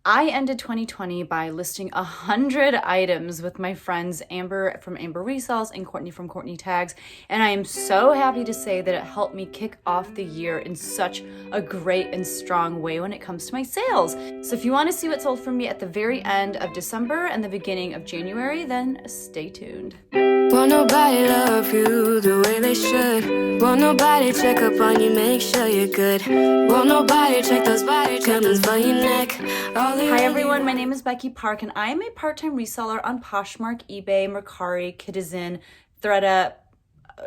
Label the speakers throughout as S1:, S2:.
S1: I ended 2020 by listing 100 items with my friends Amber from Amber Resells and Courtney from Courtney Tags, and I am so happy to say that it helped me kick off the year in such a great and strong way when it comes to my sales. So if you want to see what sold for me at the very end of December and the beginning of January, then stay tuned.
S2: Won't nobody love you the way they should. Won't nobody check up on you, make sure you're good. Won't nobody check those body treatments for your neck.
S1: Hi everyone, my name is Becky Park and I am a part-time reseller on Poshmark, eBay, Mercari, Kidizen, thredUP,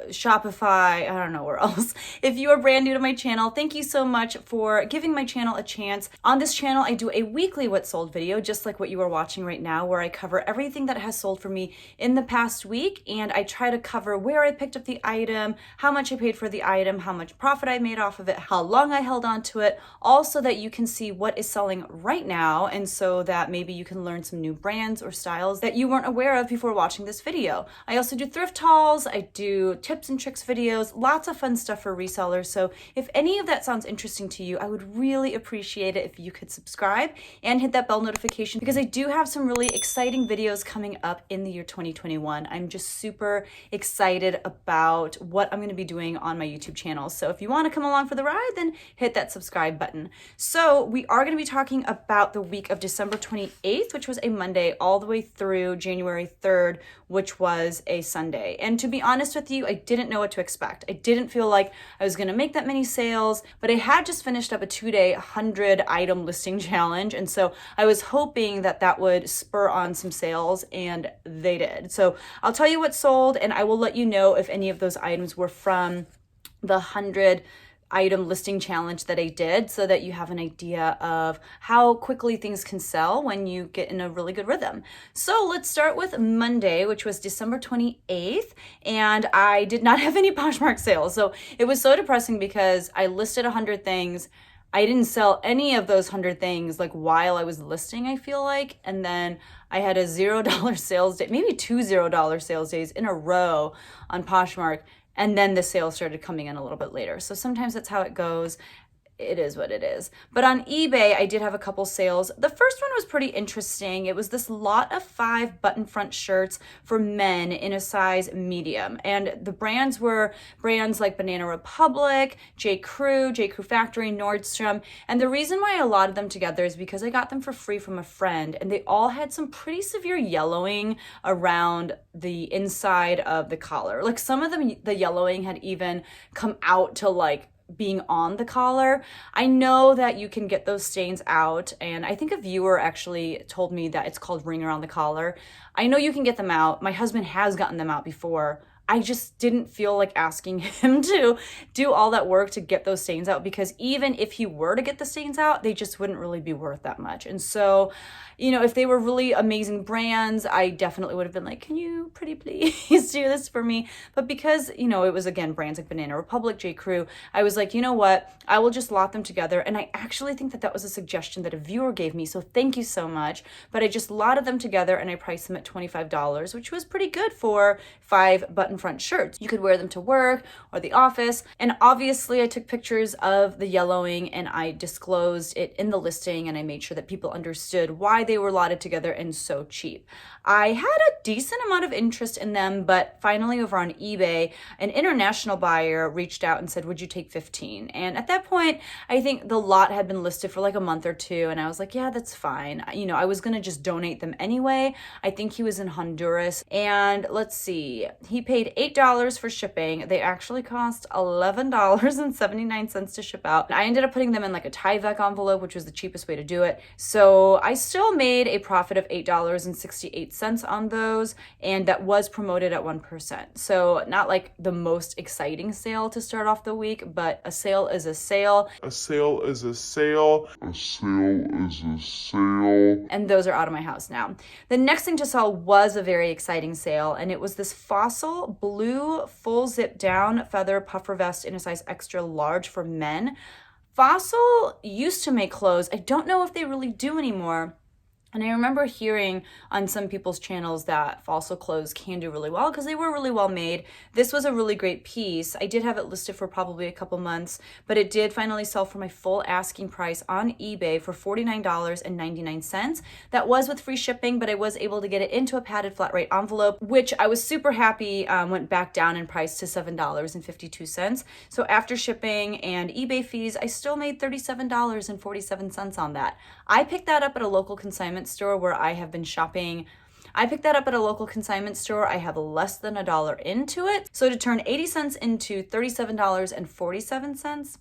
S1: Shopify, I don't know where else. If you are brand new to my channel, thank you so much for giving my channel a chance. On this channel, I do a weekly what sold video, just like what you are watching right now, where I cover everything that has sold for me in the past week, and I try to cover where I picked up the item, how much I paid for the item, how much profit I made off of it, how long I held on to it, all so that you can see what is selling right now, and so that maybe you can learn some new brands or styles that you weren't aware of before watching this video. I also do thrift hauls, I do tips and tricks videos, lots of fun stuff for resellers. So if any of that sounds interesting to you, I would really appreciate it if you could subscribe and hit that bell notification, because I do have some really exciting videos coming up in the year 2021. I'm just super excited about what I'm going to be doing on my YouTube channel. So if you want to come along for the ride, then hit that subscribe button. So we are going to be talking about the week of December 28th, which was a Monday, all the way through January 3rd, which was a Sunday. And to be honest with you, I didn't know what to expect. I didn't feel like I was going to make that many sales, but I had just finished up a 2-day 100 item listing challenge. And so I was hoping that that would spur on some sales, and they did. So I'll tell you what sold, and I will let you know if any of those items were from the 100 item listing challenge that I did, so that you have an idea of how quickly things can sell when you get in a really good rhythm. So let's start with Monday, which was December 28th, and I did not have any Poshmark sales. So it was so depressing because I listed 100 things. I didn't sell any of those 100 things like while I was listing, I feel like, and then I had a $0 sales day, maybe two $0 sales days in a row on Poshmark. And then the sales started coming in a little bit later. So sometimes that's how it goes. It is what it is. But on eBay, I did have a couple sales. The first one was pretty interesting. It was this lot of 5 button front shirts for men in a size medium. And the brands were brands like Banana Republic, J. Crew Factory, Nordstrom. And the reason why I allotted them together is because I got them for free from a friend. And they all had some pretty severe yellowing around the inside of the collar. Like some of them, the yellowing had even come out to like being on the collar. I know that you can get those stains out, and I think a viewer actually told me that it's called ring around the collar. I know you can get them out. My husband has gotten them out before. I just didn't feel like asking him to do all that work to get those stains out, because even if he were to get the stains out, they just wouldn't really be worth that much. And so, you know, if they were really amazing brands, I definitely would have been like, can you pretty please do this for me? But because, you know, it was again brands like Banana Republic, J. Crew, I was like, you know what? I will just lot them together. And I actually think that that was a suggestion that a viewer gave me. So thank you so much. But I just lotted them together and I priced them at $25, which was pretty good for 5 button front shirts. You could wear them to work or the office. And obviously I took pictures of the yellowing and I disclosed it in the listing, and I made sure that people understood why they were lotted together and so cheap. I had a decent amount of interest in them, but finally over on eBay, an international buyer reached out and said, would you take 15? And at that point, I think the lot had been listed for like a month or two, and I was like, yeah, that's fine. You know, I was gonna just donate them anyway. I think he was in Honduras, and let's see, he paid $8 for shipping. They actually cost $11.79 to ship out. I ended up putting them in like a Tyvek envelope, which was the cheapest way to do it. So I still made a profit of $8.68 on those, and that was promoted at 1%. So not like the most exciting sale to start off the week, but a sale is a sale.
S3: A sale is a sale. A sale is a sale.
S1: And those are out of my house now. The next thing to sell was a very exciting sale, and it was this Fossil blue full zip down feather puffer vest in a size extra large for men. Fossil used to make clothes. I don't know if they really do anymore. And I remember hearing on some people's channels that fossil clothes can do really well because they were really well made. This was a really great piece. I did have it listed for probably a couple months, but it did finally sell for my full asking price on eBay for $49.99. That was with free shipping, but I was able to get it into a padded flat rate envelope, which I was super happy went back down in price to $7.52. So after shipping and eBay fees, I still made $37.47 on that. I picked that up at a local consignment store where I have been shopping. I picked that up at a local consignment store. I have less than $1 into it. So to turn 80 cents into $37.47,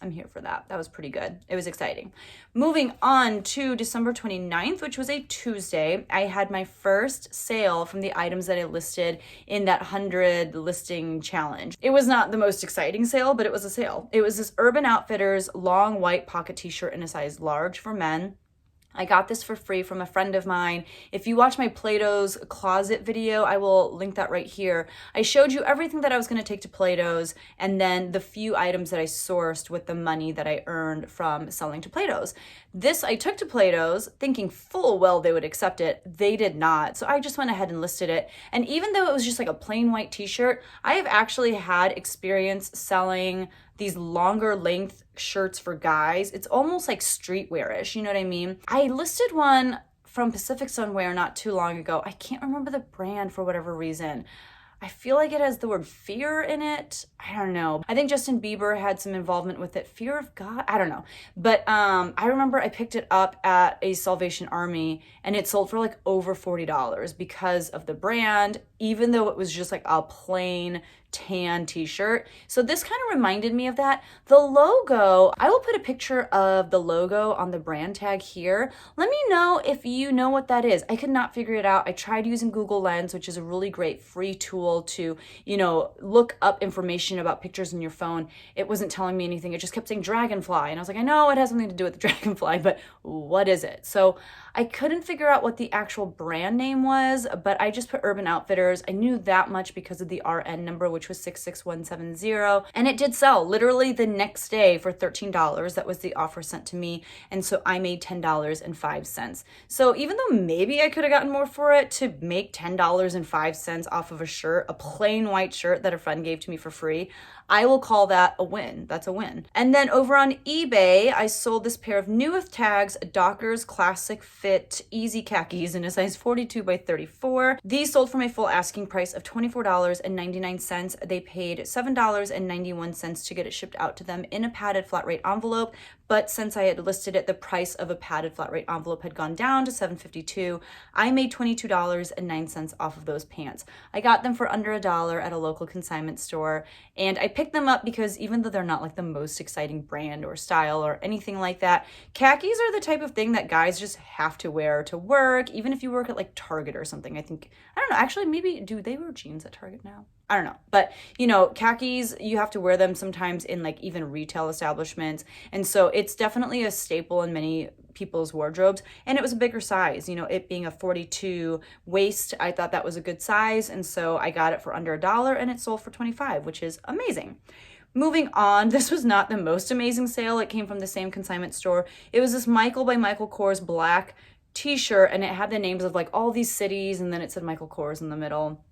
S1: I'm here for that. That was pretty good. It was exciting. Moving on to December 29th, which was a Tuesday, I had my first sale from the items that I listed in that 100 listing challenge. It was not the most exciting sale, but it was a sale. It was this Urban Outfitters long white pocket t-shirt in a size large for men. I got this for free from a friend of mine. If you watch my Plato's Closet video, I will link that right here. I showed you everything that I was going to take to Plato's and then the few items that I sourced with the money that I earned from selling to Plato's. This I took to Plato's thinking full well they would accept it. They did not. So I just went ahead and listed it. And even though it was just like a plain white t-shirt, I have actually had experience selling these longer length shirts for guys. It's almost like streetwear-ish, you know what I mean? I listed one from Pacific Sunwear not too long ago. I can't remember the brand for whatever reason. I feel like it has the word fear in it. I don't know. I think Justin Bieber had some involvement with it. Fear of God? I don't know. But I remember I picked it up at a Salvation Army and it sold for like over $40 because of the brand, even though it was just like a plain tan t-shirt. So this kind of reminded me of that. The logo, I will put a picture of the logo on the brand tag here. Let me know if you know what that is. I could not figure it out. I tried using Google Lens, which is a really great free tool to, you know, look up information about pictures in your phone. It wasn't telling me anything. It just kept saying dragonfly. And I was like, I know it has something to do with the dragonfly, but what is it? So I couldn't figure out what the actual brand name was, but I just put Urban Outfitters. I knew that much because of the RN number, which was 66170. And it did sell literally the next day for $13. That was the offer sent to me. And so I made $10.05. So even though maybe I could have gotten more for it, to make $10.05 off of a shirt, a plain white shirt that a friend gave to me for free, I will call that a win. That's a win. And then over on eBay, I sold this pair of new with tags, Dockers Classic Fit Easy Khakis in a size 42 by 34. These sold for my full asking price of $24.99. They paid $7.91 to get it shipped out to them in a padded flat rate envelope. But since I had listed it, the price of a padded flat rate envelope had gone down to $7.52. I made $22.09 off of those pants. I got them for under $1 at a local consignment store. And I picked them up because even though they're not like the most exciting brand or style or anything like that, khakis are the type of thing that guys just have to wear to work, even if you work at like Target or something. I don't know, actually maybe, do they wear jeans at Target now? I don't know. But, you know, khakis, you have to wear them sometimes in like even retail establishments. And so it's definitely a staple in many people's wardrobes. And it was a bigger size, you know, it being a 42 waist. I thought that was a good size. And so I got it for under $1 and it sold for $25, which is amazing. Moving on, this was not the most amazing sale. It came from the same consignment store. It was this Michael by Michael Kors black t-shirt and it had the names of like all these cities and then it said Michael Kors in the middle.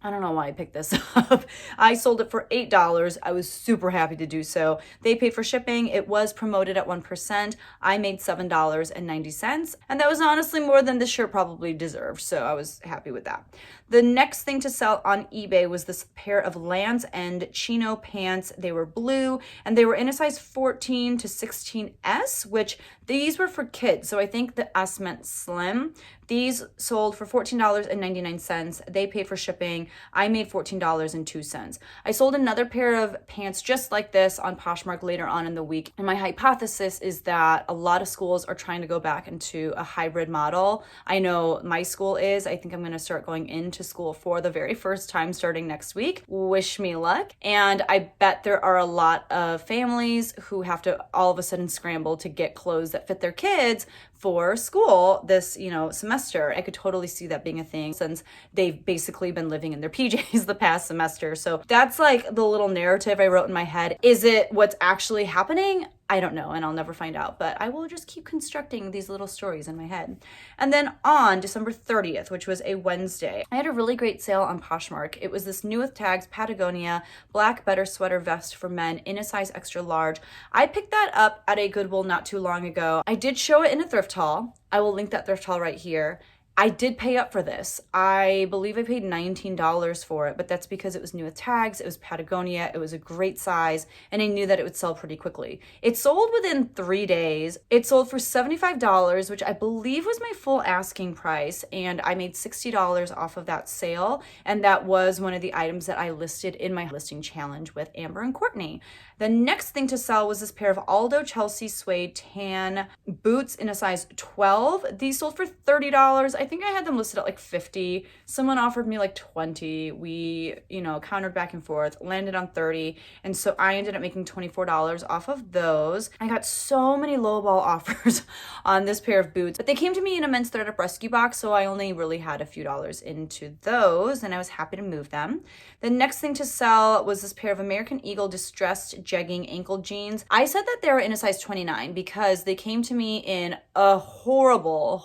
S1: I don't know why I picked this up. I sold it for $8. I was super happy to do so. They paid for shipping. It was promoted at 1%. I made $7.90. And that was honestly more than the shirt probably deserved. So I was happy with that. The next thing to sell on eBay was this pair of Land's End chino pants. They were blue and they were in a size 14 to 16S, which these were for kids. So I think the S meant slim. These sold for $14.99. They paid for shipping. I made $14.02. I sold another pair of pants just like this on Poshmark later on in the week. And my hypothesis is that a lot of schools are trying to go back into a hybrid model. I know my school is. I think I'm going to start going into school for the very first time starting next week. Wish me luck. And I bet there are a lot of families who have to all of a sudden scramble to get clothes that fit their kids for school this, semester. I could totally see that being a thing since they've basically been living in their PJs the past semester. So that's like the little narrative I wrote in my head. Is it what's actually happening? I don't know, and I'll never find out, but I will just keep constructing these little stories in my head. And then on December 30th, which was a Wednesday, I had a really great sale on Poshmark. It was this new with tags Patagonia black better sweater vest for men in a size extra large. I picked that up at a Goodwill not too long ago. I did show it in a thrift haul. I will link that thrift haul right here. I did pay up for this. I believe I paid $19 for it, but that's because it was new with tags, it was Patagonia, it was a great size, and I knew that it would sell pretty quickly. It sold within 3 days. It sold for $75, which I believe was my full asking price, and I made $60 off of that sale, and that was one of the items that I listed in my listing challenge with Amber and Courtney. The next thing to sell was this pair of Aldo Chelsea suede tan boots in a size 12. These sold for $30. I think I had them listed at like $50. Someone offered me like $20. We, countered back and forth, landed on $30. And so I ended up making $24 off of those. I got so many lowball offers on this pair of boots, but they came to me in a men's thredUP rescue box. So I only really had a few dollars into those, and I was happy to move them. The next thing to sell was this pair of American Eagle distressed jegging ankle jeans. I said that they were in a size 29 because they came to me in a horrible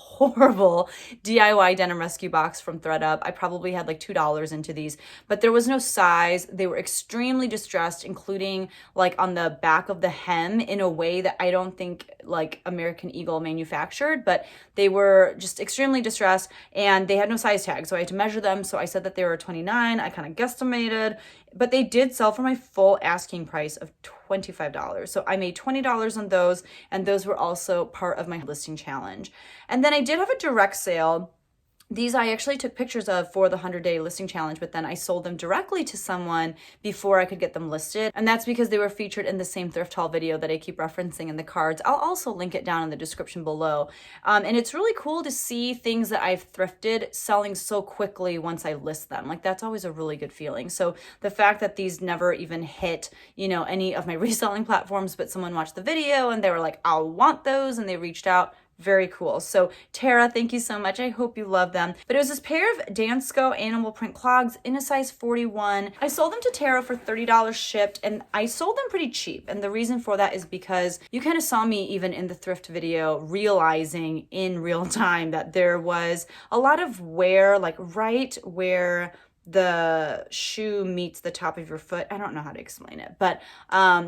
S1: DIY denim rescue box from thredUP. I probably had like $2 into these, but there was no size. They were extremely distressed, including like on the back of the hem in a way that I don't think like American Eagle manufactured, but they were just extremely distressed and they had no size tag. So I had to measure them. So I said that they were 29. I kind of guesstimated, but they did sell for my full asking price of $25. So I made $20 on those, and those were also part of my listing challenge. And then I did have a direct sale. These I actually took pictures of for the 100-day listing challenge, but then I sold them directly to someone before I could get them listed. And that's because they were featured in the same thrift haul video that I keep referencing in the cards. I'll also link it down in the description below. And it's really cool to see things that I've thrifted selling so quickly once I list them. Like that's always a really good feeling. So the fact that these never even hit, any of my reselling platforms, but someone watched the video and they were like, I want those, and they reached out. Very cool. So Tara, thank you so much. I hope you love them. But it was this pair of Dansko animal print clogs in a size 41. I sold them to Tara for $30 shipped, and I sold them pretty cheap. And the reason for that is because you kind of saw me even in the thrift video realizing in real time that there was a lot of wear, like right where the shoe meets the top of your foot. I don't know how to explain it, but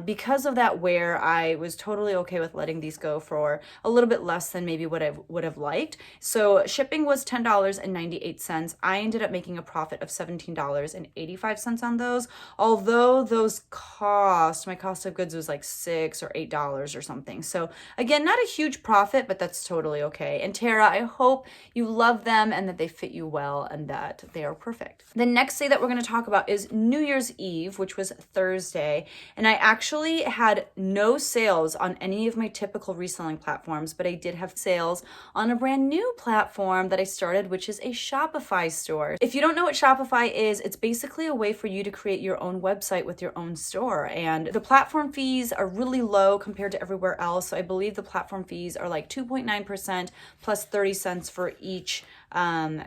S1: because of that wear, I was totally okay with letting these go for a little bit less than maybe what I would have liked. So shipping was $10.98. I ended up making a profit of $17.85 on those. Although those my cost of goods was like $6 or $8 or something. So again, not a huge profit, but that's totally okay. And Tara, I hope you love them and that they fit you well and that they are perfect. The next day that we're going to talk about is New Year's Eve, which was Thursday. And I actually had no sales on any of my typical reselling platforms, but I did have sales on a brand new platform that I started, which is a Shopify store. If you don't know what Shopify is, it's basically a way for you to create your own website with your own store. And the platform fees are really low compared to everywhere else. So I believe the platform fees are like 2.9% plus 30 cents for each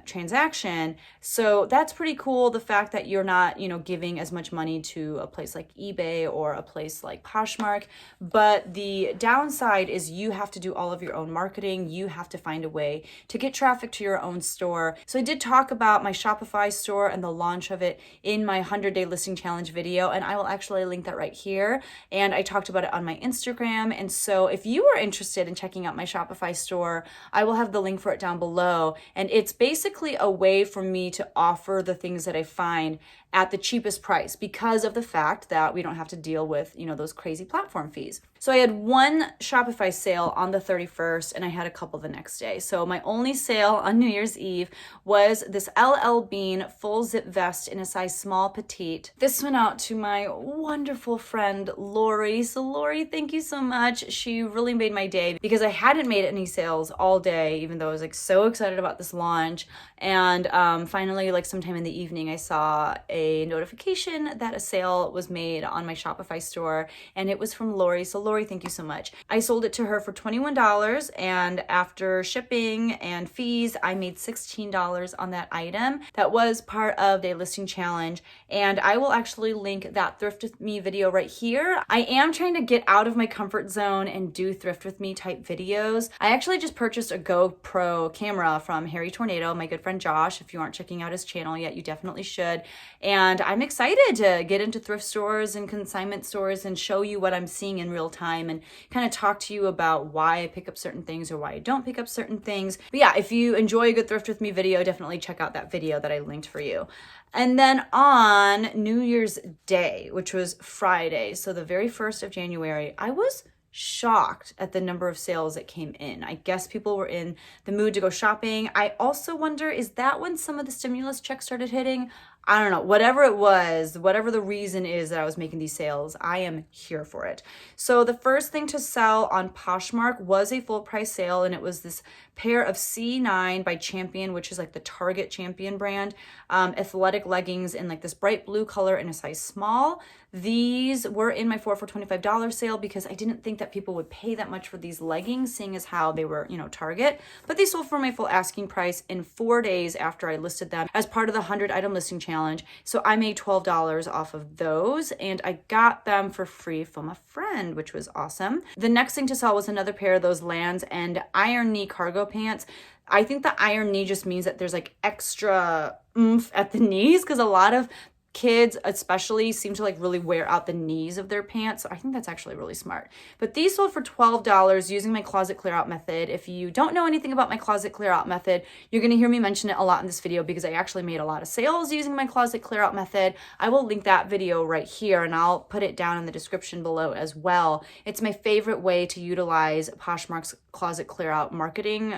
S1: transaction. So that's pretty cool. The fact that you're not, giving as much money to a place like eBay or a place like Poshmark. But the downside is you have to do all of your own marketing. You have to find a way to get traffic to your own store. So I did talk about my Shopify store and the launch of it in my 100-day listing challenge video. And I will actually link that right here. And I talked about it on my Instagram. And so if you are interested in checking out my Shopify store, I will have the link for it down below. And it's basically a way for me to offer the things that I find at the cheapest price because of the fact that we don't have to deal with, those crazy platform fees. So I had one Shopify sale on the 31st and I had a couple the next day. So my only sale on New Year's Eve was this LL Bean full zip vest in a size small petite. This went out to my wonderful friend, Lori. So Lori, thank you so much. She really made my day because I hadn't made any sales all day, even though I was so excited about this launch. And finally, sometime in the evening, I saw a a notification that a sale was made on my Shopify store, and it was from Lori. So Lori, thank you so much. I sold it to her for $21, and after shipping and fees, I made $16 on that item. That was part of a listing challenge, and I will actually link that Thrift With Me video right here. I am trying to get out of my comfort zone and do Thrift With Me type videos. I actually just purchased a GoPro camera from Harry Tornado, my good friend Josh. If you aren't checking out his channel yet, you definitely should. And I'm excited to get into thrift stores and consignment stores and show you what I'm seeing in real time and kind of talk to you about why I pick up certain things or why I don't pick up certain things. But yeah, if you enjoy a good Thrift With Me video, definitely check out that video that I linked for you. And then on New Year's Day, which was Friday, so the very 1st of January, I was shocked at the number of sales that came in. I guess people were in the mood to go shopping. I also wonder, is that when some of the stimulus checks started hitting? I don't know, whatever it was, whatever the reason is that I was making these sales, I am here for it. So the first thing to sell on Poshmark was a full price sale, and it was this pair of C9 by Champion, which is like the Target Champion brand, athletic leggings in like this bright blue color in a size small. These were in my 4 for $25 sale because I didn't think that people would pay that much for these leggings, seeing as how they were, Target. But they sold for my full asking price in 4 days after I listed them as part of the 100 item listing challenge. So I made $12 off of those, and I got them for free from a friend, which was awesome. The next thing to sell was another pair of those Lands End iron knee cargo pants. I think the iron knee just means that there's like extra oomph at the knees, because a lot of kids especially seem to like really wear out the knees of their pants. So I think that's actually really smart. But these sold for $12 using my closet clear out method. If you don't know anything about my closet clear out method, you're going to hear me mention it a lot in this video because I actually made a lot of sales using my closet clear out method. I will link that video right here, and I'll put it down in the description below as well. It's my favorite way to utilize Poshmark's closet clear out marketing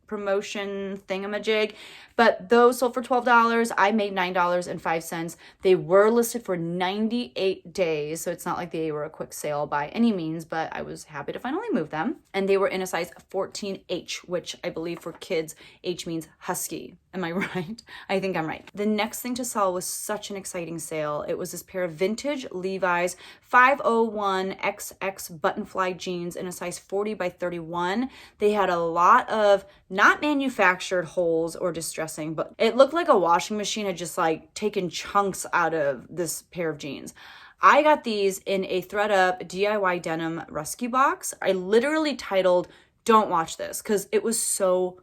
S1: promotion thingamajig. But those sold for $12. I made $9.05. They were listed for 98 days, so it's not like they were a quick sale by any means, but I was happy to finally move them. And they were in a size 14H, which I believe for kids, H means husky. Am I right? I think I'm right. The next thing to sell was such an exciting sale. It was this pair of vintage Levi's 501XX buttonfly jeans in a size 40 by 31. They had a lot of not manufactured holes or distressing, but it looked like a washing machine had just like taken chunks out of this pair of jeans. I got these in a thredUP DIY denim rescue box. I literally titled, "Don't watch this," because it was so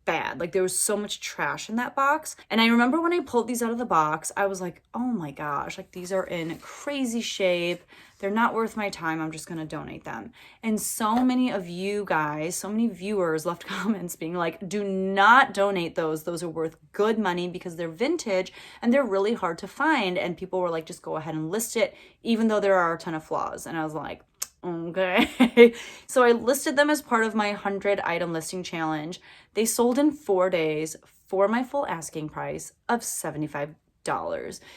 S1: bad. Like there was so much trash in that box. And I remember when I pulled these out of the box, I was like, oh my gosh, like these are in crazy shape. They're not worth my time. I'm just going to donate them. And so many of you guys, so many viewers left comments being like, do not donate those. Those are worth good money because they're vintage and they're really hard to find. And people were like, just go ahead and list it, even though there are a ton of flaws. And I was like, okay. So I listed them as part of my 100 item listing challenge. They sold in 4 days for my full asking price of $75.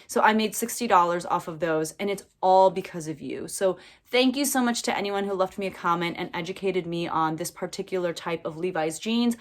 S1: So I made $60 off of those, and it's all because of you. So thank you so much to anyone who left me a comment and educated me on this particular type of Levi's jeans.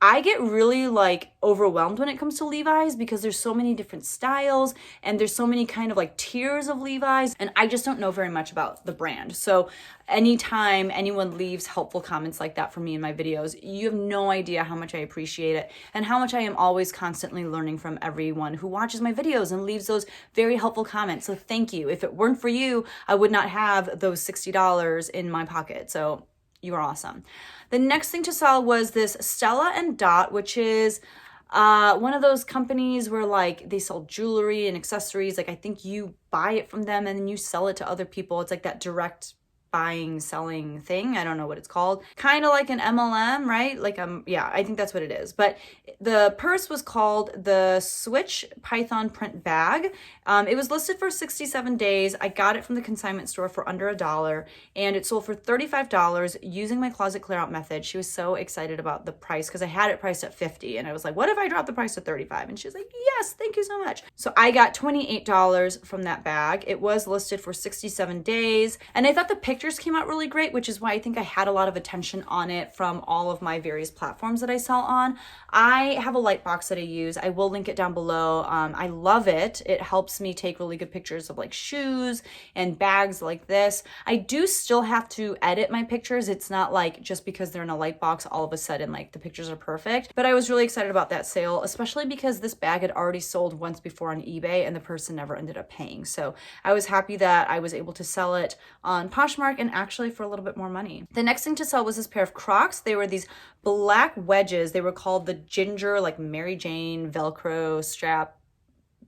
S1: I get really like overwhelmed when it comes to Levi's because there's so many different styles and there's so many kind of like tiers of Levi's, and I just don't know very much about the brand. So anytime anyone leaves helpful comments like that for me in my videos, you have no idea how much I appreciate it and how much I am always constantly learning from everyone who watches my videos and leaves those very helpful comments. So thank you. If it weren't for you, I would not have those $60 in my pocket. So you are awesome. The next thing to sell was this Stella and Dot, which is one of those companies where like they sell jewelry and accessories. Like I think you buy it from them and then you sell it to other people. It's like that direct buying, selling thing. I don't know what it's called. Kind of like an MLM, right? Like, yeah, I think that's what it is. But the purse was called the Switch Python Print Bag. It was listed for 67 days. I got it from the consignment store for under $1, and it sold for $35 using my closet clear out method. She was so excited about the price because I had it priced at $50, and I was like, what if I drop the price to $35? And she was like, yes, thank you so much. So I got $28 from that bag. It was listed for 67 days, and I thought the picture pictures came out really great, which is why I think I had a lot of attention on it from all of my various platforms that I sell on. I have a light box that I use. I will link it down below. I love it. It helps me take really good pictures of like shoes and bags like this. I do still have to edit my pictures. It's not like just because they're in a light box, all of a sudden like the pictures are perfect. But I was really excited about that sale, especially because this bag had already sold once before on eBay and the person never ended up paying. So I was happy that I was able to sell it on Poshmark and actually for a little bit more money. The next thing to sell was this pair of Crocs. They were these black wedges. They were called the Ginger, like Mary Jane Velcro strap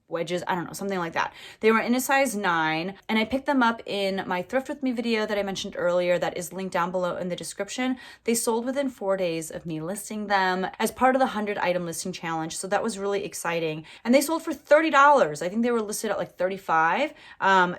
S1: wedges, I don't know, something like that. They were in a size 9, and I picked them up in my Thrift With Me video that I mentioned earlier that is linked down below in the description. They sold within 4 days of me listing them as part of the 100 item listing challenge, so that was really exciting. And they sold for $30. I think they were listed at like $35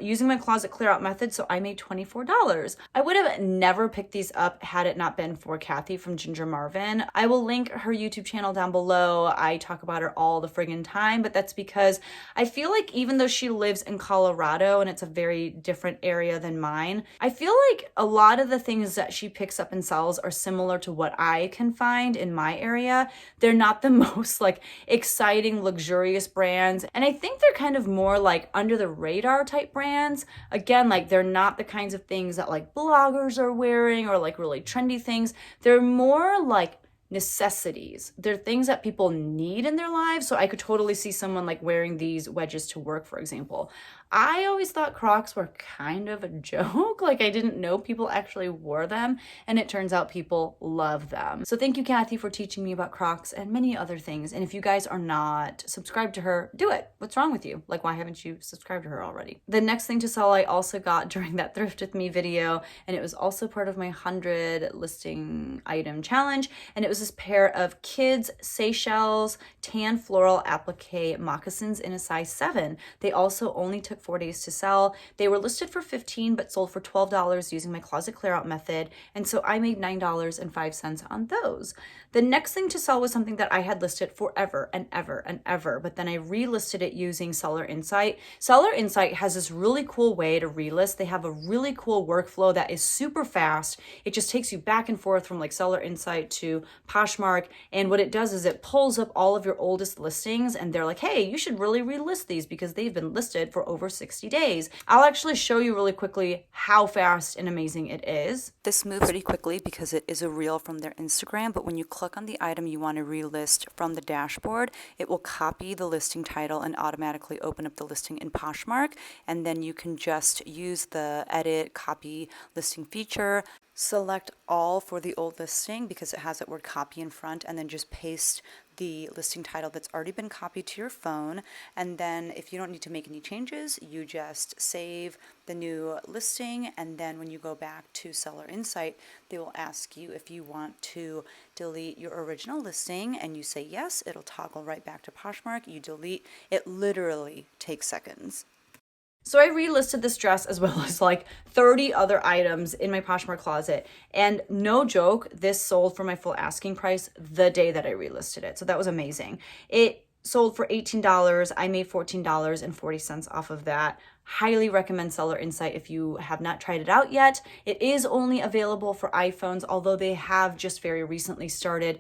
S1: using my closet clear out method, so I made $24. I would have never picked these up had it not been for Cathy from Ginger Marvin. I will link her YouTube channel down below. I talk about her all the friggin' time, but that's because I feel like even though she lives in Colorado and it's a very different area than mine, I feel like a lot of the things that she picks up and sells are similar to what I can find in my area. They're not the most like exciting, luxurious brands. And I think they're kind of more like under the radar type brands. Again, like they're not the kinds of things that like bloggers are wearing or like really trendy things. They're more like necessities. They're things that people need in their lives. So I could totally see someone like wearing these wedges to work, for example. I always thought Crocs were kind of a joke. Like I didn't know people actually wore them, and it turns out people love them. So thank you, Cathy, for teaching me about Crocs and many other things. And if you guys are not subscribed to her, do it. What's wrong with you? Like, why haven't you subscribed to her already? The next thing to sell I also got during that Thrift With Me video, and it was also part of my 100 listing item challenge, and it was this pair of kids Seychelles tan floral applique moccasins in a size 7. They also only took 4 days to sell. They were listed for $15 but sold for $12 using my closet clear out method, and so I made $9.05 on those. The next thing to sell was something that I had listed forever and ever and ever, but then I relisted it using Seller Insight. Seller Insight has this really cool way to relist. They have a really cool workflow that is super fast. It just takes you back and forth from like Seller Insight to Poshmark, and what it does is it pulls up all of your oldest listings, and they're like, hey, you should really relist these because they've been listed for over 60 days. I'll actually show you really quickly how fast and amazing it is. This moves pretty quickly because it is a reel from their Instagram, but when you click on the item you want to relist from the dashboard, it will copy the listing title and automatically open up the listing in Poshmark, and then you can just use the edit copy listing feature. Select all for the old listing because it has that word copy in front, and then just paste the listing title that's already been copied to your phone. And then if you don't need to make any changes, you just save the new listing, and then when you go back to Seller Insight, they will ask you if you want to delete your original listing, and you say yes, it'll toggle right back to Poshmark. You delete, it literally takes seconds. So I relisted this dress as well as like 30 other items in my Poshmark closet, and no joke, this sold for my full asking price the day that I relisted it. So that was amazing. It sold for $18. I made $14.40 off of that. Highly recommend Seller Insight if you have not tried it out yet. It is only available for iPhones, although they have just very recently started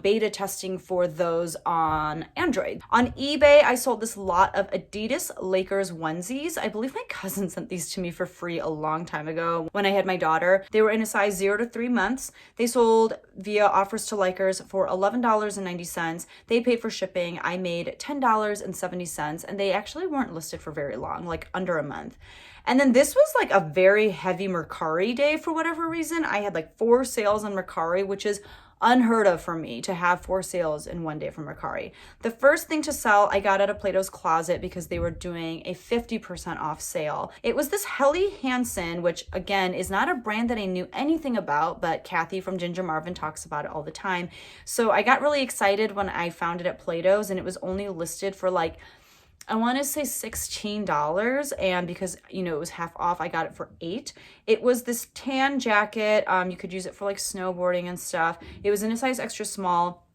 S1: beta testing for those on Android. On eBay, I sold this lot of Adidas Lakers onesies. I believe my cousin sent these to me for free a long time ago when I had my daughter. They were in a size 0 to 3 months. They sold via offers to Likers for $11.90. They paid for shipping. I made $10.70, and they actually weren't listed for very long, like under a month. And then this was like a very heavy Mercari day for whatever reason. I had like 4 sales on Mercari, which is unheard of for me to have 4 sales in one day from Mercari. The first thing to sell I got out of Plato's Closet because they were doing a 50% off sale. It was this Helly Hansen, which again is not a brand that I knew anything about, but Cathy from Ginger Marvin talks about it all the time. So I got really excited when I found it at Plato's, and it was only listed for like, I want to say $16, and because, you know, it was half off, I got it for $8. It was this tan jacket. You could use it for like snowboarding and stuff. It was in a size extra small.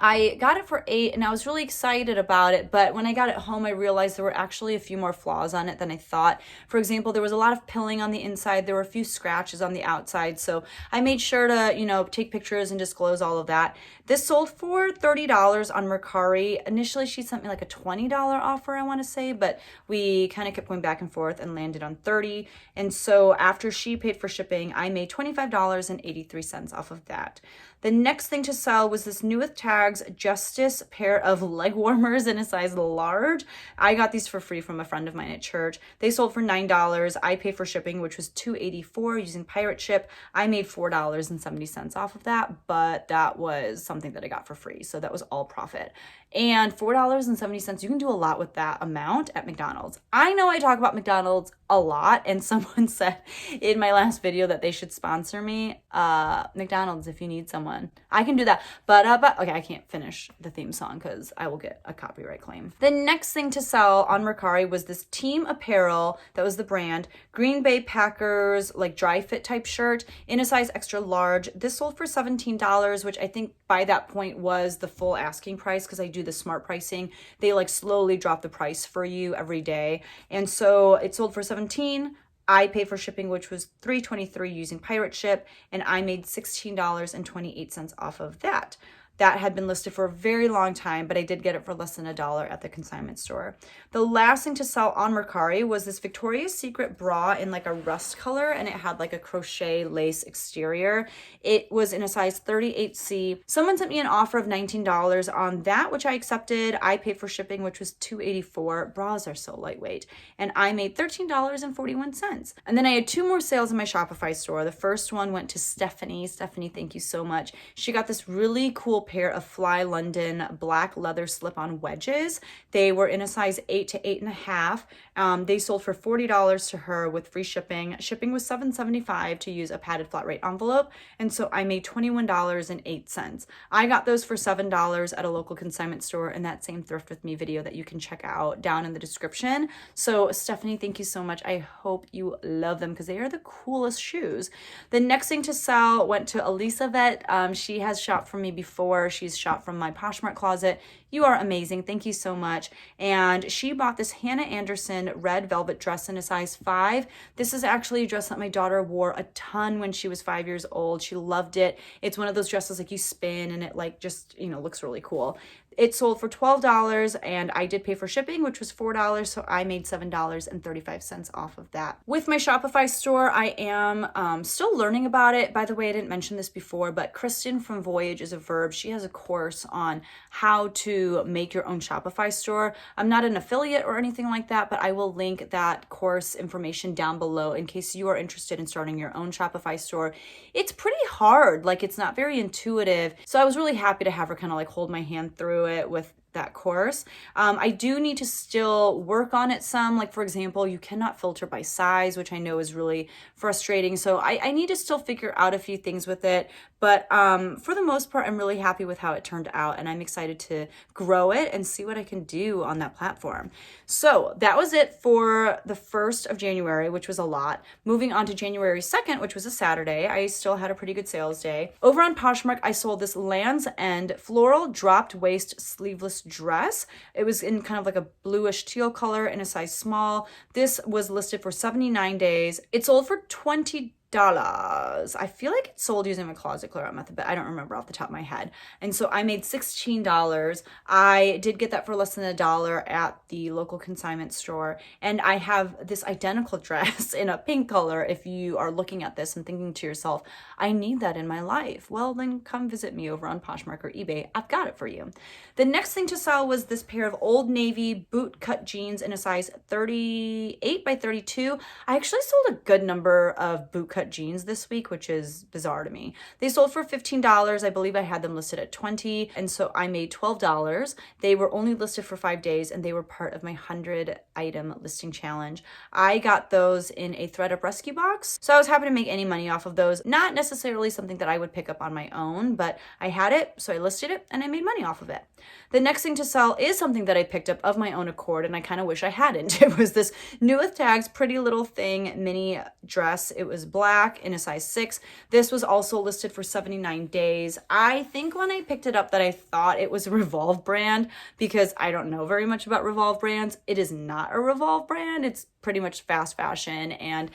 S1: I got it for $8 and I was really excited about it, but when I got it home, I realized there were actually a few more flaws on it than I thought. For example, there was a lot of pilling on the inside. There were a few scratches on the outside, so I made sure to, take pictures and disclose all of that. This sold for $30 on Mercari. Initially, she sent me like a $20 offer, I want to say, but we kind of kept going back and forth and landed on $30. And so after she paid for shipping, I made $25.83 off of that. The next thing to sell was this new with tags Justice pair of leg warmers in a size large. I got these for free from a friend of mine at church. They sold for $9. I paid for shipping, which was $2.84 using pirate ship. I made $4.70 off of that, but that was something that I got for free, so that was all profit. And $4.70, you can do a lot with that amount at McDonald's. I know I talk about McDonald's a lot, and someone said in my last video that they should sponsor me. McDonald's, if you need someone, I can do that. But okay, I can't finish the theme song because I will get a copyright claim. The next thing to sell on Mercari was this Team Apparel, that was the brand, Green Bay Packers, like dry fit type shirt in a size extra large. This sold for $17, which I think by that point was the full asking price because I do the smart pricing. They like slowly drop the price for you every day. And so it sold for $17. I paid for shipping, which was $3.23 using pirate ship, and I made $16.28 off of that. That had been listed for a very long time, but I did get it for less than $1 at the consignment store. The last thing to sell on Mercari was this Victoria's Secret bra in like a rust color, and it had like a crochet lace exterior. It was in a size 38C. Someone sent me an offer of $19 on that, which I accepted. I paid for shipping, which was $2.84. Bras are so lightweight. And I made $13.41. And then I had 2 more sales in my Shopify store. The first one went to Stephanie. Stephanie, thank you so much. She got this really cool pair of Fly London black leather slip-on wedges. They were in a size 8 to 8.5. They sold for $40 to her with free shipping. Shipping was $7.75 to use a padded flat rate envelope, and so I made $21.08. I got those for $7 at a local consignment store in that same Thrift With Me video that you can check out down in the description. So Stephanie, thank you so much. I hope you love them because they are the coolest shoes. The next thing to sell went to Elizabeth. She has shopped from me before. She's shopped from my Poshmark closet. You are amazing. Thank you so much. And she bought this Hannah Anderson red velvet dress in a size 5. This is actually a dress that my daughter wore a ton when she was 5 years old. She loved it. It's one of those dresses like you spin and it like just, looks really cool. It sold for $12 and I did pay for shipping, which was $4, so I made $7.35 off of that. With my Shopify store, I am still learning about it. By the way, I didn't mention this before, but Kristen from Voyage is a Verb. She has a course on how to make your own Shopify store. I'm not an affiliate or anything like that, but I will link that course information down below in case you are interested in starting your own Shopify store. It's pretty hard, like it's not very intuitive. So I was really happy to have her kind of like hold my hand through it with that course. I do need to still work on it some. Like, for example, you cannot filter by size, which I know is really frustrating. So I need to still figure out a few things with it. But for the most part, I'm really happy with how it turned out. And I'm excited to grow it and see what I can do on that platform. So that was it for the 1st of January, which was a lot. Moving on to January 2nd, which was a Saturday, I still had a pretty good sales day. Over on Poshmark, I sold this Land's End floral dropped waist sleeveless dress. It was in kind of like a bluish teal color in a size small. This was listed for 79 days. It sold for $20. I feel like it sold using my closet clear out method, but I don't remember off the top of my head. And so I made $16. I did get that for less than $1 at the local consignment store. And I have this identical dress in a pink color. If you are looking at this and thinking to yourself, I need that in my life, well, then come visit me over on Poshmark or eBay. I've got it for you. The next thing to sell was this pair of Old Navy boot cut jeans in a size 38 by 32. I actually sold a good number of boot cut jeans this week, which is bizarre to me. They sold for $15. I believe I had them listed at $20, and so I made $12. They were only listed for 5 days, and they were part of my 100 item listing challenge. I got those in a thredUP rescue box, so I was happy to make any money off of those. Not necessarily something that I would pick up on my own, but I had it, so I listed it, and I made money off of it. The next thing to sell is something that I picked up of my own accord, and I kind of wish I hadn't. It was this new with tags pretty little thing mini dress. It was black black in a size 6. This was also listed for 79 days. I think when I picked it up that I thought it was a Revolve brand because I don't know very much about Revolve brands. It is not a Revolve brand. It's pretty much fast fashion and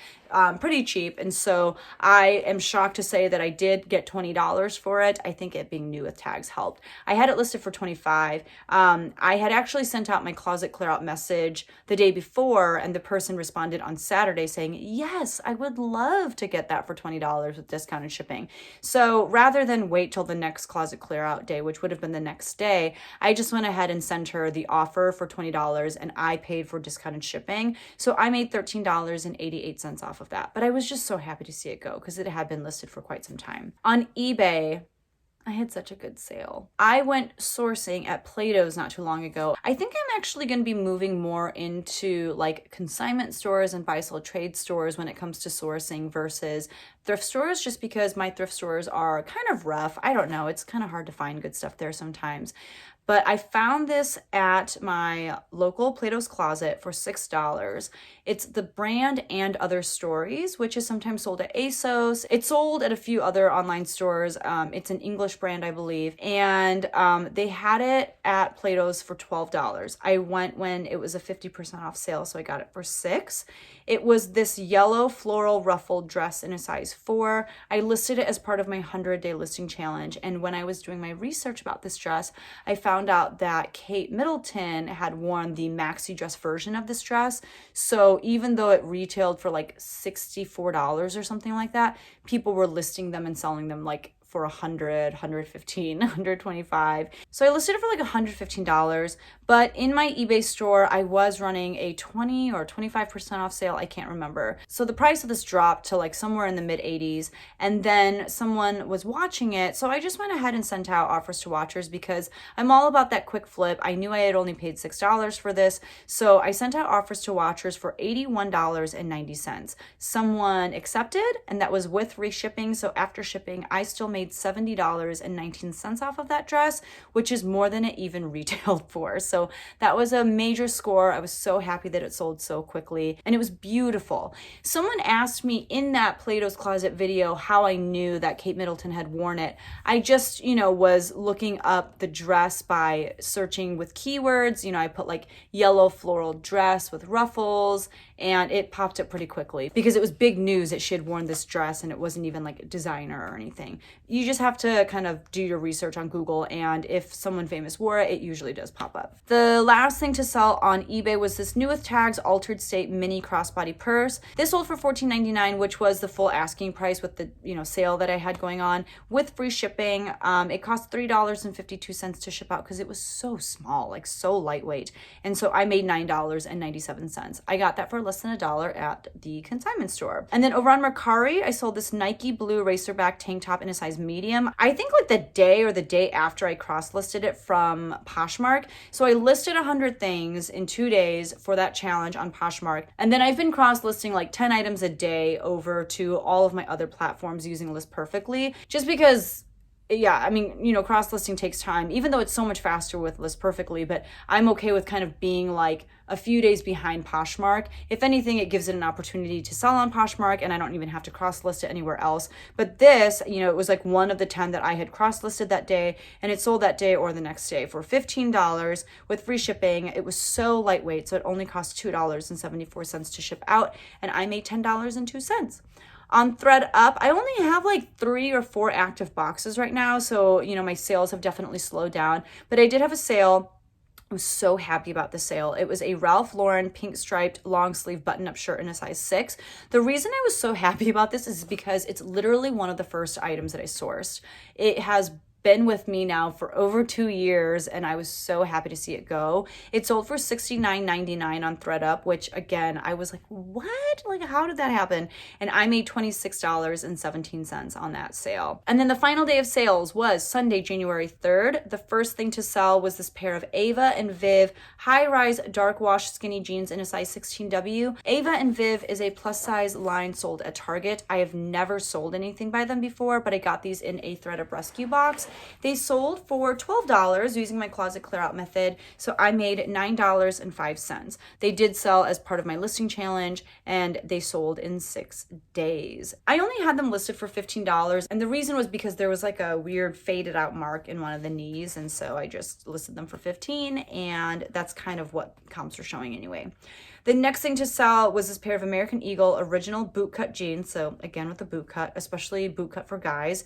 S1: pretty cheap. And so I am shocked to say that I did get $20 for it. I think it being new with tags helped. I had it listed for $25. I had actually sent out my closet clear out message the day before, and the person responded on Saturday saying, yes, I would love to get that for $20 with discounted shipping. So rather than wait till the next closet clear out day, which would have been the next day, I just went ahead and sent her the offer for $20 and I paid for discounted shipping. So I made $13.88 off of that. But I was just so happy to see it go because it had been listed for quite some time. On eBay, I had such a good sale. I went sourcing at Plato's not too long ago. I think I'm actually going to be moving more into like consignment stores and buy-sell trade stores when it comes to sourcing versus thrift stores, just because my thrift stores are kind of rough. I don't know. It's kind of hard to find good stuff there sometimes. But I found this at my local Plato's Closet for $6. It's the brand And Other Stories, which is sometimes sold at ASOS. It's sold at a few other online stores. It's an English brand, I believe. And they had it at Plato's for $12. I went when it was a 50% off sale, so I got it for $6. It was this yellow floral ruffled dress in a size 4. I listed it as part of my 100-day listing challenge. And when I was doing my research about this dress, I found out that Kate Middleton had worn the maxi dress version of this dress. So even though it retailed for like $64 or something like that, people were listing them and selling them like for $100, $115, $125. So I listed it for like $115, but in my eBay store, I was running a 20 or 25% off sale. I can't remember. So the price of this dropped to like somewhere in the mid 80s. And then someone was watching it. So I just went ahead and sent out offers to watchers because I'm all about that quick flip. I knew I had only paid $6 for this. So I sent out offers to watchers for $81.90. Someone accepted, and that was with free shipping. So after shipping, I still made $70.19 off of that dress, which is more than it even retailed for. So that was a major score. I was so happy that it sold so quickly, and it was beautiful. Someone asked me in that Plato's Closet video how I knew that Kate Middleton had worn it. I just, was looking up the dress by searching with keywords. I put like yellow floral dress with ruffles, and it popped up pretty quickly because it was big news that she had worn this dress and it wasn't even like a designer or anything. You just have to kind of do your research on Google, and if someone famous wore it, it usually does pop up. The last thing to sell on eBay was this new with tags altered state mini crossbody purse. This sold for $14.99, which was the full asking price with the sale that I had going on with free shipping. It cost $3.52 to ship out because it was so small, like so lightweight, and so I made $9.97. I got that for less than $1 at the consignment store. And then over on Mercari, I sold this Nike blue racerback tank top in a size medium. I think like the day after I cross-listed it from Poshmark. So I listed 100 things in 2 days for that challenge on Poshmark. And then I've been cross-listing like 10 items a day over to all of my other platforms using List Perfectly, just because cross-listing takes time, even though it's so much faster with List Perfectly, but I'm okay with kind of being like a few days behind Poshmark. If anything, it gives it an opportunity to sell on Poshmark, and I don't even have to cross-list it anywhere else. But this, it was like one of the 10 that I had cross-listed that day, and it sold that day or the next day for $15 with free shipping. It was so lightweight, so it only cost $2.74 to ship out, and I made $10.02. On thredUP, I only have like 3 or 4 active boxes right now, so my sales have definitely slowed down, but I did have a sale. I was so happy about the sale. It was a Ralph Lauren pink striped long sleeve button up shirt in a size 6. The reason I was so happy about this is because it's literally one of the first items that I sourced. It has been with me now for over 2 years, and I was so happy to see it go. It sold for $69.99 on thredUP, which again, I was like, what? Like, how did that happen? And I made $26.17 on that sale. And then the final day of sales was Sunday, January 3rd. The first thing to sell was this pair of Ava and Viv high-rise dark wash skinny jeans in a size 16W. Ava and Viv is a plus size line sold at Target. I have never sold anything by them before, but I got these in a thredUP rescue box. They sold for $12 using my closet clear out method, so I made $9.05. They did sell as part of my listing challenge, and they sold in 6 days. I only had them listed for $15, and the reason was because there was like a weird faded out mark in one of the knees, and so I just listed them for $15, and that's kind of what comps are showing anyway. The next thing to sell was this pair of American Eagle original bootcut jeans. So again, with the boot cut, especially boot cut for guys.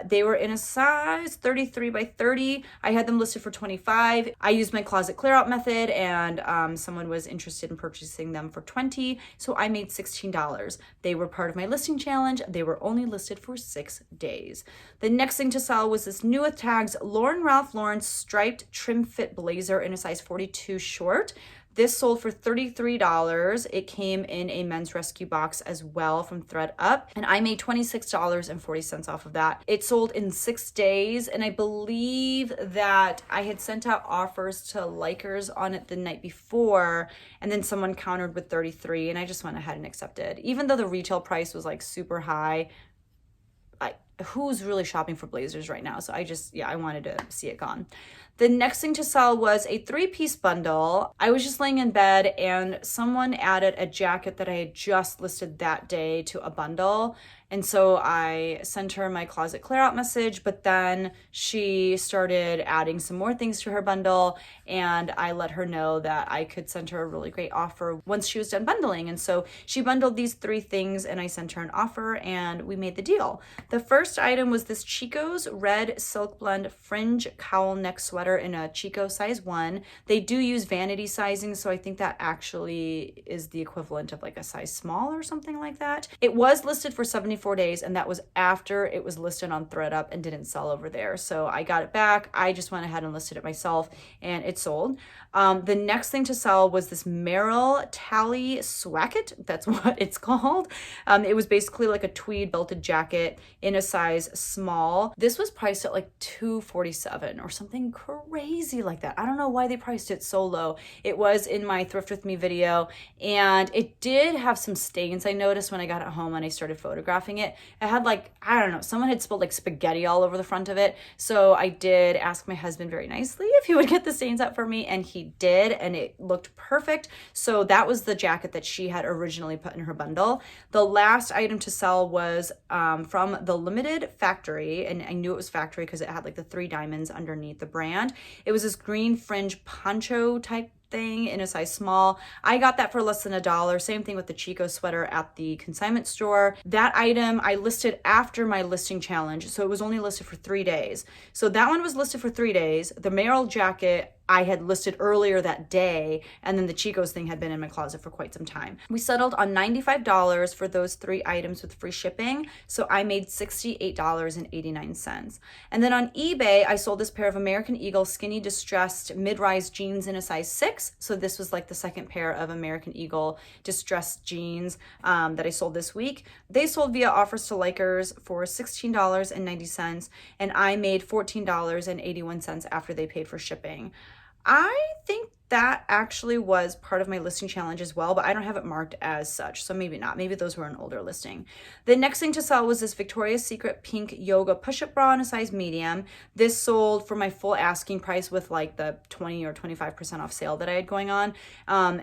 S1: They were in a size 33 by 30. I had them listed for $25. I used my closet clear out method, and someone was interested in purchasing them for $20. So I made $16. They were part of my listing challenge. They were only listed for 6 days. The next thing to sell was this new with tags Lauren Ralph Lauren striped trim fit blazer in a size 42 short. This sold for $33. It came in a men's rescue box as well from thredUP, and I made $26.40 off of that. It sold in 6 days, and I believe that I had sent out offers to likers on it the night before, and then someone countered with $33, and I just went ahead and accepted. Even though the retail price was like super high, who's really shopping for blazers right now? So I wanted to see it gone. The next thing to sell was a 3-piece bundle. I was just laying in bed and someone added a jacket that I had just listed that day to a bundle. And so I sent her my closet clear out message, but then she started adding some more things to her bundle, and I let her know that I could send her a really great offer once she was done bundling. And so she bundled these 3 things, and I sent her an offer, and we made the deal. The first item was this Chico's red silk blend fringe cowl neck sweater in a Chico size 1. They do use vanity sizing, so I think that actually is the equivalent of like a size small or something like that. It was listed for 74 days, and that was after it was listed on thredUP and didn't sell over there. So I got it back. I just went ahead and listed it myself, and it sold. The next thing to sell was this Merrill Talley SWACKET. That's what it's called. It was basically like a tweed belted jacket in a size small. This was priced at like $247 or something crazy like that. I don't know why they priced it so low. It was in my Thrift With Me video, and it did have some stains I noticed when I got it home and I started photographing it. It had like, I don't know, someone had spilled like spaghetti all over the front of it. So I did ask my husband very nicely if he would get the stains out for me, and he did, and it looked perfect. So that was the jacket that she had originally put in her bundle. The last item to sell was from the Limited Factory, and I knew it was factory because it had like the 3 diamonds underneath the brand. It was this green fringe poncho type thing in a size small. I got that for less than $1. Same thing with the Chico sweater at the consignment store. That item I listed after my listing challenge, so it was only listed for 3 days. So that one was listed for 3 days. The Merrill jacket I had listed earlier that day, and then the Chico's thing had been in my closet for quite some time. We settled on $95 for those 3 items with free shipping, so I made $68.89. And then on eBay, I sold this pair of American Eagle skinny distressed mid-rise jeans in a size 6. So this was like the second pair of American Eagle distressed jeans that I sold this week. They sold via offers to likers for $16.90, and I made $14.81 after they paid for shipping. I think that actually was part of my listing challenge as well, but I don't have it marked as such, so maybe not. Maybe those were an older listing. The next thing to sell was this Victoria's Secret pink yoga push-up bra in a size medium. This sold for my full asking price with like the 20 or 25% off sale that I had going on.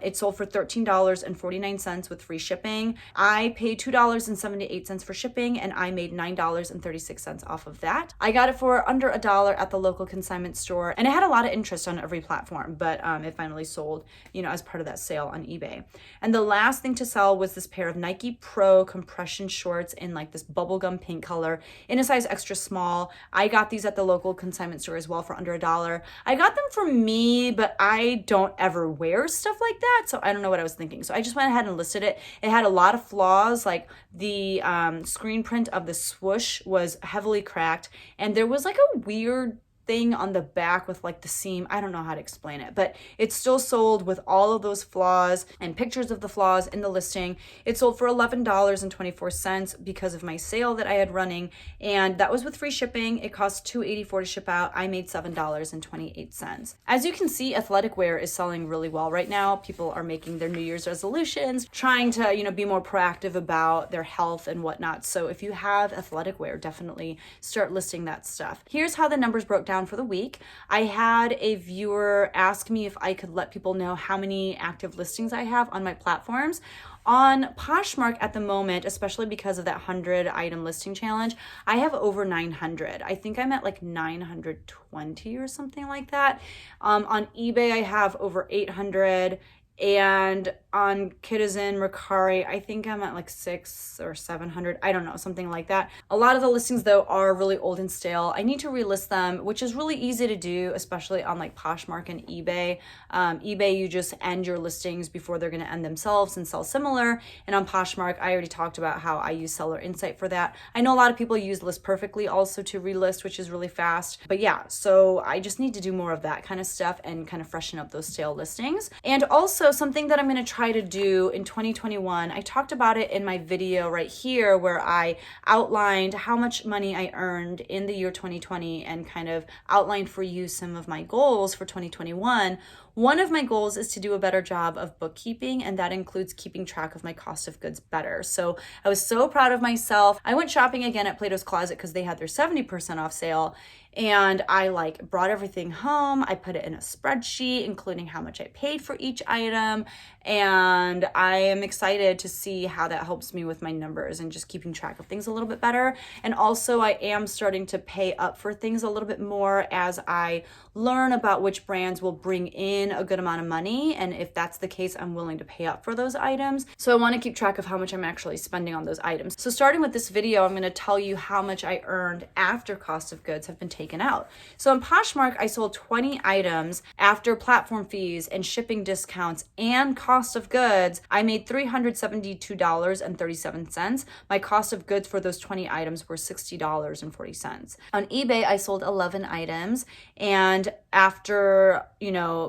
S1: It sold for $13.49 with free shipping. I paid $2.78 for shipping, and I made $9.36 off of that. I got it for under $1 at the local consignment store, and it had a lot of interest on every platform, but it finally sold, as part of that sale on eBay. And the last thing to sell was this pair of Nike Pro compression shorts in like this bubblegum pink color in a size extra small. I got these at the local consignment store as well for under $1. I got them for me, but I don't ever wear stuff like that, so I don't know what I was thinking. So I just went ahead and listed it. It had a lot of flaws, like the screen print of the swoosh was heavily cracked, and there was like a weird thing on the back with like the seam. I don't know how to explain it, but it's still sold with all of those flaws and pictures of the flaws in the listing. It sold for $11.24 because of my sale that I had running, and that was with free shipping. It cost $2.84 to ship out. I made $7.28. As you can see, athletic wear is selling really well right now. People are making their New Year's resolutions, trying to, be more proactive about their health and whatnot. So if you have athletic wear, definitely start listing that stuff. Here's how the numbers broke down for the week. I had a viewer ask me if I could let people know how many active listings I have on my platforms. On Poshmark at the moment, especially because of that 100 item listing challenge, I have over 900. I think I'm at like 920 or something like that. On eBay, I have over 800. And on Citizen, Mercari, I think I'm at like 600 or 700. I don't know, something like that. A lot of the listings though are really old and stale. I need to relist them, which is really easy to do, especially on like Poshmark and eBay. eBay, you just end your listings before they're going to end themselves and sell similar. And on Poshmark, I already talked about how I use Seller Insight for that. I know a lot of people use List Perfectly also to relist, which is really fast. But yeah, so I just need to do more of that kind of stuff and kind of freshen up those stale listings. And also something that I'm going to try to do in 2021, I talked about it in my video right here where I outlined how much money I earned in the year 2020 and kind of outlined for you some of my goals for 2021. One of my goals is to do a better job of bookkeeping, and that includes keeping track of my cost of goods better. So I was so proud of myself. I went shopping again at Plato's Closet because they had their 70% off sale. And I brought everything home. I put it in a spreadsheet, including how much I paid for each item. And I am excited to see how that helps me with my numbers and just keeping track of things a little bit better. And also I am starting to pay up for things a little bit more as I learn about which brands will bring in a good amount of money. And if that's the case, I'm willing to pay up for those items. So I want to keep track of how much I'm actually spending on those items. So starting with this video, I'm going to tell you how much I earned after cost of goods have been taken out. So on Poshmark, I sold 20 items after platform fees and shipping discounts and cost of goods. I made $372.37. My cost of goods for those 20 items were $60.40. On eBay, I sold 11 items, and after,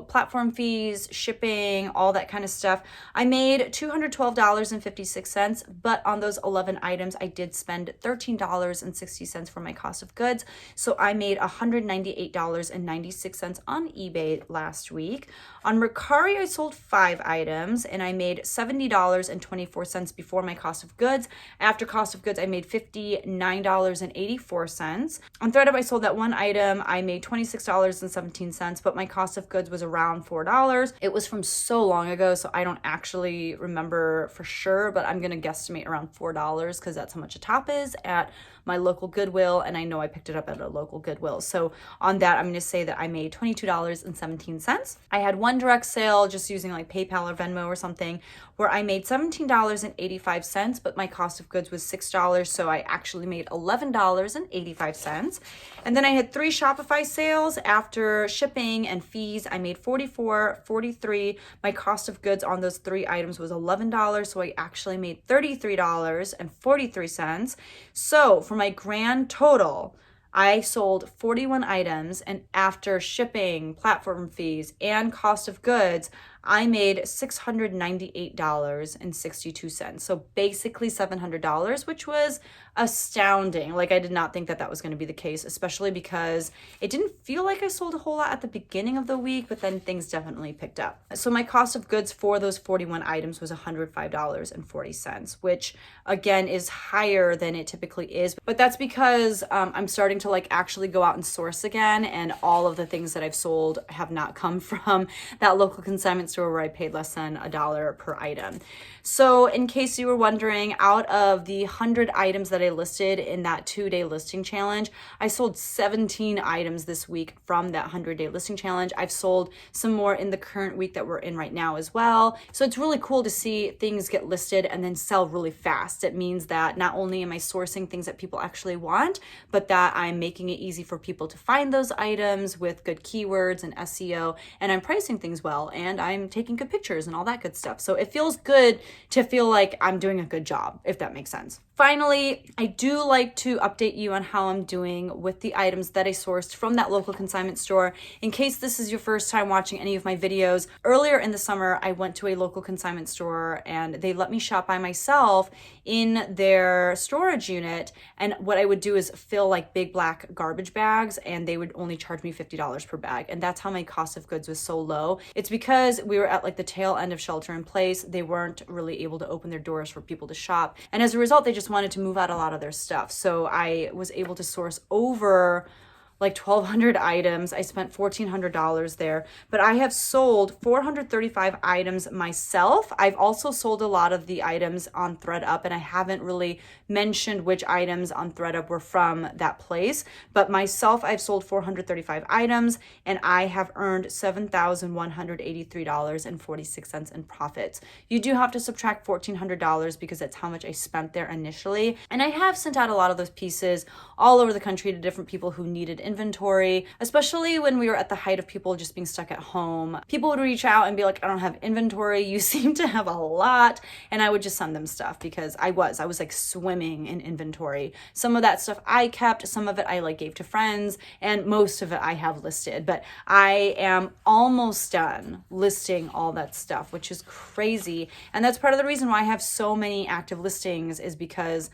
S1: platform fees, shipping, all that kind of stuff, I made $212.56, but on those 11 items, I did spend $13.60 for my cost of goods. So I made $198.96 on eBay last week. On Mercari, I sold 5 items and I made $70.24 before my cost of goods. After cost of goods, I made $59.84. On thredUP, I sold that 1 item. I made $26.17, but my cost of goods was around $4. It was from so long ago, so I don't actually remember for sure, but I'm going to guesstimate around $4 because that's how much a top is at my local Goodwill, and I know I picked it up at a local Goodwill. So on that, I'm going to say that I made $22.17. I had one direct sale just using like PayPal or Venmo or something where I made $17.85, but my cost of goods was $6, so I actually made $11.85. And then I had 3 Shopify sales after shipping and fees. I made $44.43. My cost of goods on those 3 items was $11, so I actually made $33.43. So for my grand total, I sold 41 items, and after shipping, platform fees, and cost of goods, I made $698.62. So basically $700, which was astounding. I did not think that that was going to be the case, especially because it didn't feel like I sold a whole lot at the beginning of the week, but then things definitely picked up. So my cost of goods for those 41 items was $105.40, which again is higher than it typically is. But that's because I'm starting to actually go out and source again, and all of the things that I've sold have not come from that local consignment store where I paid less than $1 per item. So in case you were wondering, out of the 100 items that I listed in that 2-day listing challenge, I sold 17 items this week from that 100-day listing challenge. I've sold some more in the current week that we're in right now as well. So it's really cool to see things get listed and then sell really fast. It means that not only am I sourcing things that people actually want, but that I'm making it easy for people to find those items with good keywords and SEO, and I'm pricing things well, and I'm taking good pictures and all that good stuff. So it feels good to feel like I'm doing a good job, if that makes sense. Finally, I do like to update you on how I'm doing with the items that I sourced from that local consignment store. In case this is your first time watching any of my videos, earlier in the summer, I went to a local consignment store and they let me shop by myself in their storage unit. And what I would do is fill like big black garbage bags, and they would only charge me $50 per bag. And that's how my cost of goods was so low. It's because we were at like the tail end of shelter in place. They weren't really able to open their doors for people to shop. And as a result, they just wanted to move out a lot of their stuff. So I was able to source over like 1,200 items. I spent $1,400 there, but I have sold 435 items myself. I've also sold a lot of the items on thredUP, and I haven't really mentioned which items on thredUP were from that place, but myself, I've sold 435 items and I have earned $7,183.46 in profits. You do have to subtract $1,400 because that's how much I spent there initially. And I have sent out a lot of those pieces all over the country to different people who needed inventory, especially when we were at the height of people just being stuck at home. People would reach out and be like, I don't have inventory. You seem to have a lot. And I would just send them stuff because I was like swimming in inventory. Some of that stuff I kept, some of it I like gave to friends, and most of it I have listed. But I am almost done listing all that stuff, which is crazy. And that's part of the reason why I have so many active listings, is because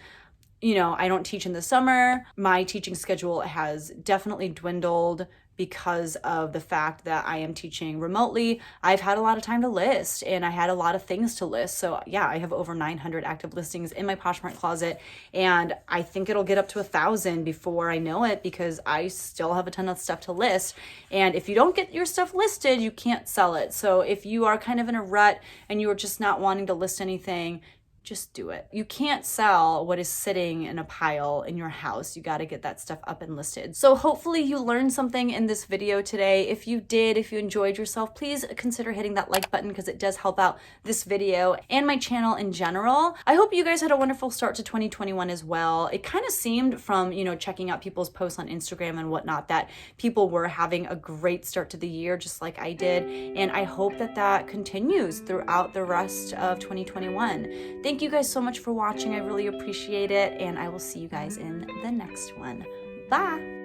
S1: I don't teach in the summer. My teaching schedule has definitely dwindled because of the fact that I am teaching remotely. I've had a lot of time to list, and I had a lot of things to list. So yeah, I have over 900 active listings in my Poshmark closet, and I think it'll get up to 1,000 before I know it, because I still have a ton of stuff to list. And if you don't get your stuff listed, you can't sell it. So if you are kind of in a rut and you are just not wanting to list anything, just do it. You can't sell what is sitting in a pile in your house. You got to get that stuff up and listed. So hopefully you learned something in this video today. If you did, if you enjoyed yourself, please consider hitting that like button, because it does help out this video and my channel in general. I hope you guys had a wonderful start to 2021 as well. It kind of seemed from, checking out people's posts on Instagram and whatnot, that people were having a great start to the year, just like I did. And I hope that that continues throughout the rest of 2021. Thank you guys so much for watching. I really appreciate it, and I will see you guys in the next one. Bye.